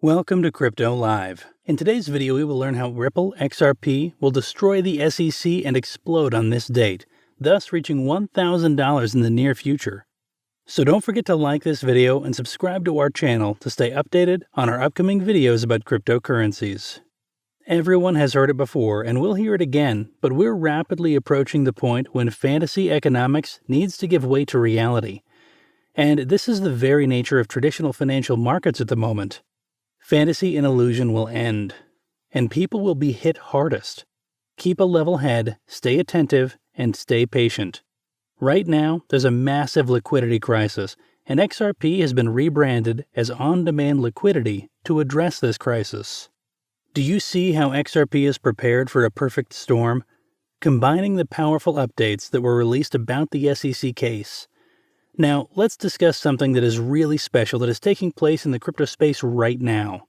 Welcome to Crypto Live. In today's video, we will learn how Ripple XRP will destroy the SEC and explode on this date, thus reaching $1,000 in the near future. So don't forget to like this video and subscribe to our channel to stay updated on our upcoming videos about cryptocurrencies. Everyone has heard it before and will hear it again, but we're rapidly approaching the point when fantasy economics needs to give way to reality. And this is the very nature of traditional financial markets at the moment. Fantasy and illusion will end, and people will be hit hardest. Keep a level head, stay attentive, and stay patient. Right now, there's a massive liquidity crisis, and XRP has been rebranded as on-demand liquidity to address this crisis. Do you see how XRP is prepared for a perfect storm? Combining the powerful updates that were released about the SEC case. Now, let's discuss something that is really special that is taking place in the crypto space right now.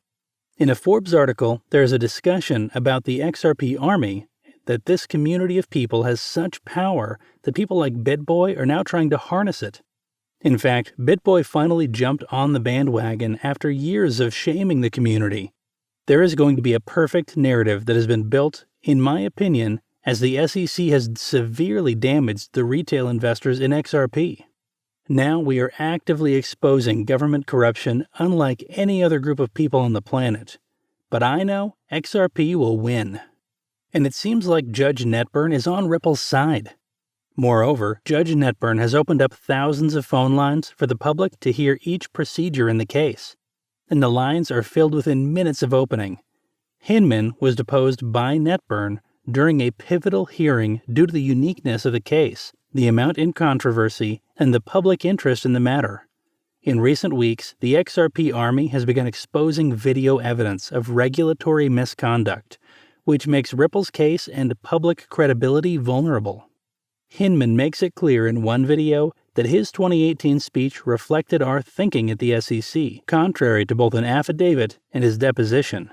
In a Forbes article, there is a discussion about the XRP army, that this community of people has such power that people like BitBoy are now trying to harness it. In fact, BitBoy finally jumped on the bandwagon after years of shaming the community. There is going to be a perfect narrative that has been built, in my opinion, as the SEC has severely damaged the retail investors in XRP. Now we are actively exposing government corruption unlike any other group of people on the planet. But I know XRP will win. And it seems like Judge Netburn is on Ripple's side. Moreover, Judge Netburn has opened up thousands of phone lines for the public to hear each procedure in the case. And the lines are filled within minutes of opening. Hinman was deposed by Netburn during a pivotal hearing due to the uniqueness of the case, the amount in controversy, and the public interest in the matter. In recent weeks, the XRP army has begun exposing video evidence of regulatory misconduct, which makes Ripple's case and public credibility vulnerable. Hinman makes it clear in one video that his 2018 speech reflected our thinking at the SEC, contrary to both an affidavit and his deposition.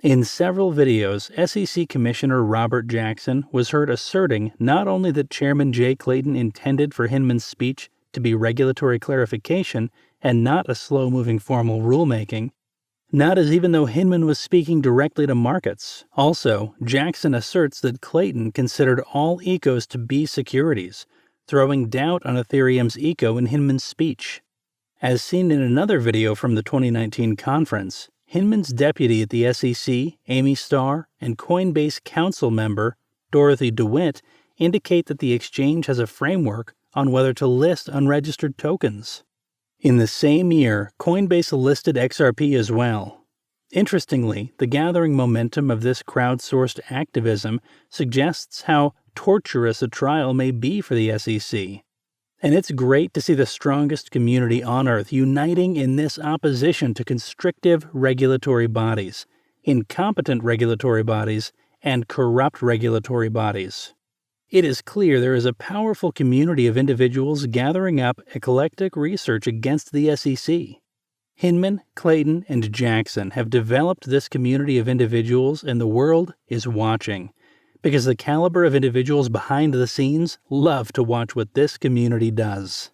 In several videos, SEC Commissioner Robert Jackson was heard asserting not only that Chairman Jay Clayton intended for Hinman's speech to be regulatory clarification and not a slow-moving formal rulemaking, not as even though Hinman was speaking directly to markets. Also, Jackson asserts that Clayton considered all ecos to be securities, throwing doubt on Ethereum's eco in Hinman's speech. As seen in another video from the 2019 conference, Hinman's deputy at the SEC, Amy Starr, and Coinbase council member, Dorothy DeWitt, indicate that the exchange has a framework on whether to list unregistered tokens. In the same year, Coinbase listed XRP as well. Interestingly, the gathering momentum of this crowdsourced activism suggests how torturous a trial may be for the SEC. And it's great to see the strongest community on Earth uniting in this opposition to constrictive regulatory bodies, incompetent regulatory bodies, and corrupt regulatory bodies. It is clear there is a powerful community of individuals gathering up eclectic research against the SEC. Hinman, Clayton, and Jackson have developed this community of individuals, and the world is watching, because the caliber of individuals behind the scenes love to watch what this community does.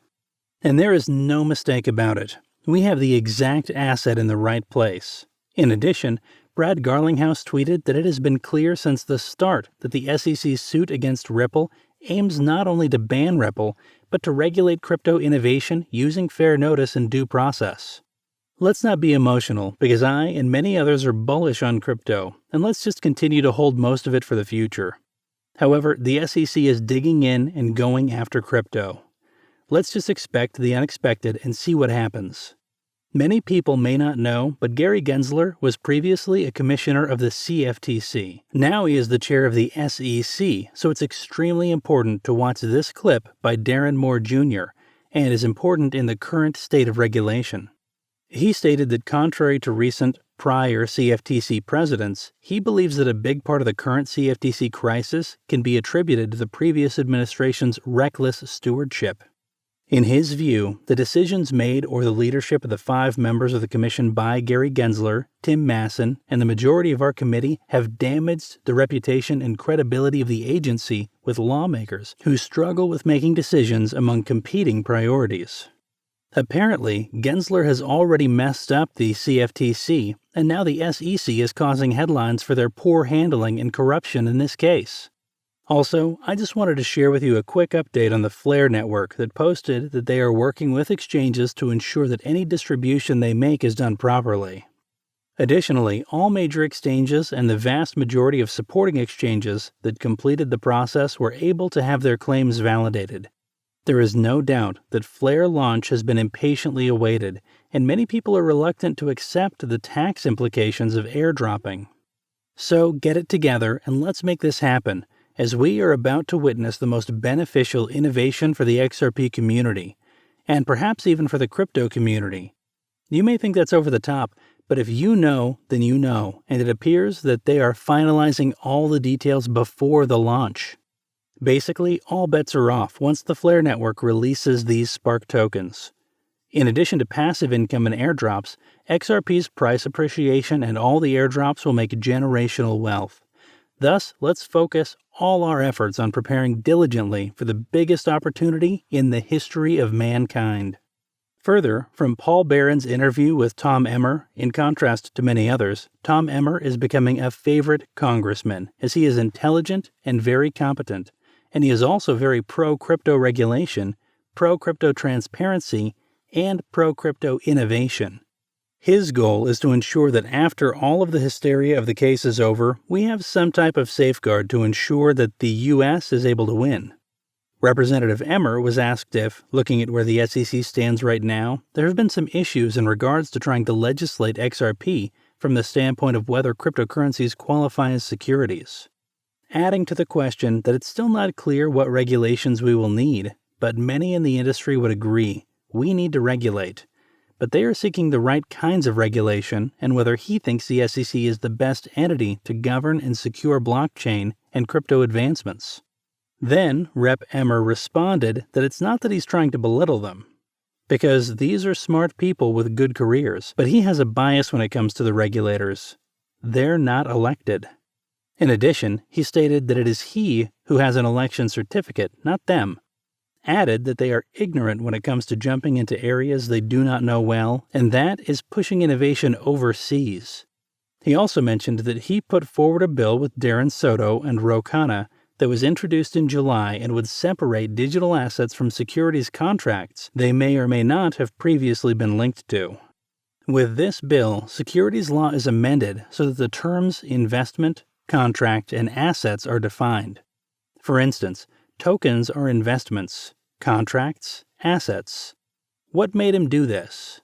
And there is no mistake about it. We have the exact asset in the right place. In addition, Brad Garlinghouse tweeted that it has been clear since the start that the SEC's suit against Ripple aims not only to ban Ripple, but to regulate crypto innovation using fair notice and due process. Let's not be emotional, because I and many others are bullish on crypto, and let's just continue to hold most of it for the future. However, the SEC is digging in and going after crypto. Let's just expect the unexpected and see what happens. Many people may not know, but Gary Gensler was previously a commissioner of the CFTC. Now he is the chair of the SEC, so it's extremely important to watch this clip by Darren Moore Jr., and is important in the current state of regulation. He stated that contrary to recent prior CFTC presidents, he believes that a big part of the current CFTC crisis can be attributed to the previous administration's reckless stewardship. In his view, the decisions made or the leadership of the 5 members of the commission by Gary Gensler, Tim Masson, and the majority of our committee have damaged the reputation and credibility of the agency with lawmakers who struggle with making decisions among competing priorities. Apparently, Gensler has already messed up the CFTC, and now the SEC is causing headlines for their poor handling and corruption in this case. Also, I just wanted to share with you a quick update on the Flare network that posted that they are working with exchanges to ensure that any distribution they make is done properly. Additionally, all major exchanges and the vast majority of supporting exchanges that completed the process were able to have their claims validated. There is no doubt that Flare launch has been impatiently awaited, and many people are reluctant to accept the tax implications of airdropping. So get it together and let's make this happen, as we are about to witness the most beneficial innovation for the XRP community, and perhaps even for the crypto community. You may think that's over the top, but if you know, then you know, and it appears that they are finalizing all the details before the launch. Basically, all bets are off once the Flare network releases these Spark tokens. In addition to passive income and airdrops, XRP's price appreciation and all the airdrops will make generational wealth. Thus, let's focus all our efforts on preparing diligently for the biggest opportunity in the history of mankind. Further, from Paul Barron's interview with Tom Emmer, in contrast to many others, Tom Emmer is becoming a favorite congressman as he is intelligent and very competent, and he is also very pro-crypto regulation, pro-crypto transparency, and pro-crypto innovation. His goal is to ensure that after all of the hysteria of the case is over, we have some type of safeguard to ensure that the U.S. is able to win. Representative Emmer was asked if, looking at where the SEC stands right now, there have been some issues in regards to trying to legislate XRP from the standpoint of whether cryptocurrencies qualify as securities. Adding to the question that it's still not clear what regulations we will need, but many in the industry would agree we need to regulate. But they are seeking the right kinds of regulation and whether he thinks the SEC is the best entity to govern and secure blockchain and crypto advancements. Then, Rep. Emmer responded that it's not that he's trying to belittle them, because these are smart people with good careers, but he has a bias when it comes to the regulators. They're not elected. In addition, he stated that it is he who has an election certificate, not them. Added that they are ignorant when it comes to jumping into areas they do not know well, and that is pushing innovation overseas. He also mentioned that he put forward a bill with Darren Soto and Ro Khanna that was introduced in July and would separate digital assets from securities contracts they may or may not have previously been linked to. With this bill, securities law is amended so that the terms investment, contract, and assets are defined. For instance, tokens are investments, contracts, assets. What made him do this?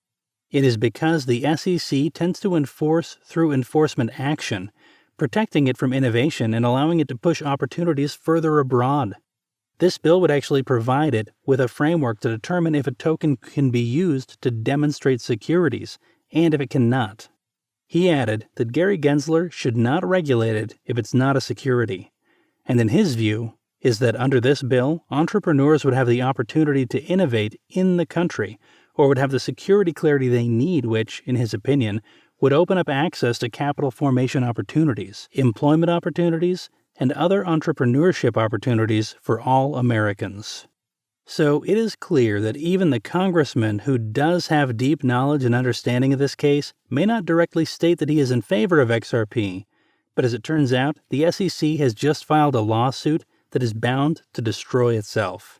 It is because the SEC tends to enforce through enforcement action, protecting it from innovation and allowing it to push opportunities further abroad. This bill would actually provide it with a framework to determine if a token can be used to demonstrate securities and if it cannot. He added that Gary Gensler should not regulate it if it's not a security, and in his view is that under this bill, entrepreneurs would have the opportunity to innovate in the country or would have the security clarity they need, which, in his opinion, would open up access to capital formation opportunities, employment opportunities, and other entrepreneurship opportunities for all Americans. So it is clear that even the congressman who does have deep knowledge and understanding of this case may not directly state that he is in favor of XRP, but as it turns out, the SEC has just filed a lawsuit that is bound to destroy itself.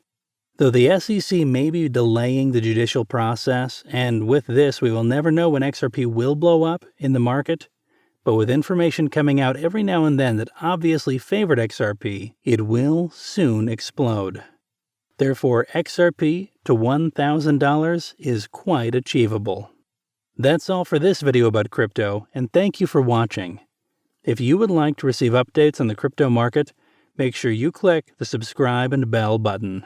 Though the SEC may be delaying the judicial process, and with this we will never know when XRP will blow up in the market, but with information coming out every now and then that obviously favored XRP, it will soon explode. Therefore, XRP to $1,000 is quite achievable. That's all for this video about crypto, and thank you for watching. If you would like to receive updates on the crypto market, make sure you click the subscribe and bell button.